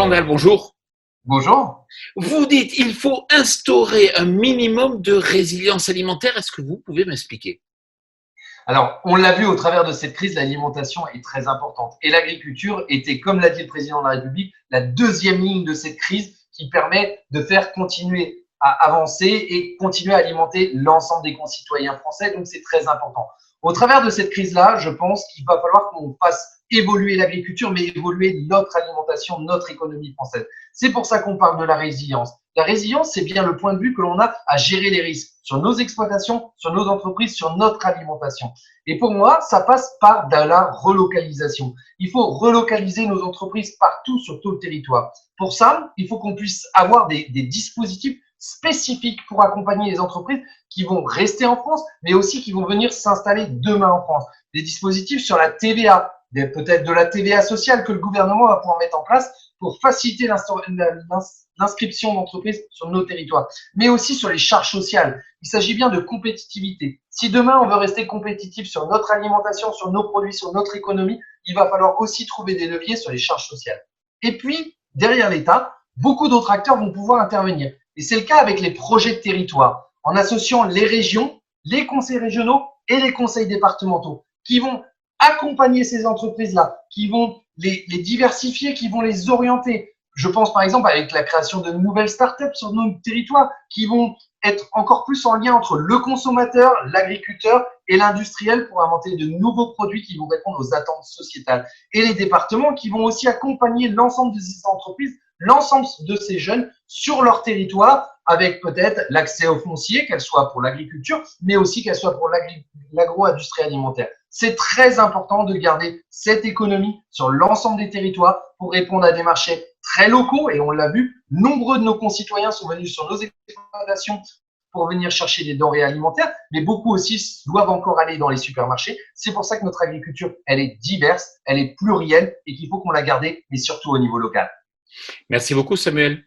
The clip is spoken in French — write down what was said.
Vandal, bonjour. Bonjour. Vous dites il faut instaurer un minimum de résilience alimentaire. Est-ce que vous pouvez m'expliquer? Alors, on l'a vu au travers de cette crise, l'alimentation est très importante. Et l'agriculture était, comme l'a dit le président de la République, la deuxième ligne de cette crise qui permet de faire continuer à avancer et continuer à alimenter l'ensemble des concitoyens français. Donc, c'est très important. Au travers de cette crise-là, je pense qu'il va falloir qu'on fasse évoluer l'agriculture, mais évoluer notre alimentation, notre économie française. C'est pour ça qu'on parle de la résilience. La résilience, c'est bien le point de vue que l'on a à gérer les risques sur nos exploitations, sur nos entreprises, sur notre alimentation. Et pour moi, ça passe par de la relocalisation. Il faut relocaliser nos entreprises partout sur tout le territoire. Pour ça, il faut qu'on puisse avoir des dispositifs spécifiques pour accompagner les entreprises qui vont rester en France, mais aussi qui vont venir s'installer demain en France. Des dispositifs sur la TVA, peut-être de la TVA sociale que le gouvernement va pouvoir mettre en place pour faciliter l'inscription d'entreprises sur nos territoires, mais aussi sur les charges sociales. Il s'agit bien de compétitivité. Si demain on veut rester compétitif sur notre alimentation, sur nos produits, sur notre économie, il va falloir aussi trouver des leviers sur les charges sociales. Et puis, derrière l'État, beaucoup d'autres acteurs vont pouvoir intervenir. Et c'est le cas avec les projets de territoire, en associant les régions, les conseils régionaux et les conseils départementaux, qui vont accompagner ces entreprises-là, qui vont les diversifier, qui vont les orienter. Je pense par exemple avec la création de nouvelles startups sur nos territoires qui vont être encore plus en lien entre le consommateur, l'agriculteur et l'industriel pour inventer de nouveaux produits qui vont répondre aux attentes sociétales. Et les départements qui vont aussi accompagner l'ensemble de ces entreprises, l'ensemble de ces jeunes sur leur territoire avec peut-être l'accès au foncier, qu'elle soit pour l'agriculture, mais aussi qu'elle soit pour l'agro-industrie alimentaire. C'est très important de garder cette économie sur l'ensemble des territoires pour répondre à des marchés très locaux. Et on l'a vu, nombreux de nos concitoyens sont venus sur nos exploitations pour venir chercher des denrées alimentaires, mais beaucoup aussi doivent encore aller dans les supermarchés. C'est pour ça que notre agriculture, elle est diverse, elle est plurielle et qu'il faut qu'on la garde, mais surtout au niveau local. Merci beaucoup, Samuel.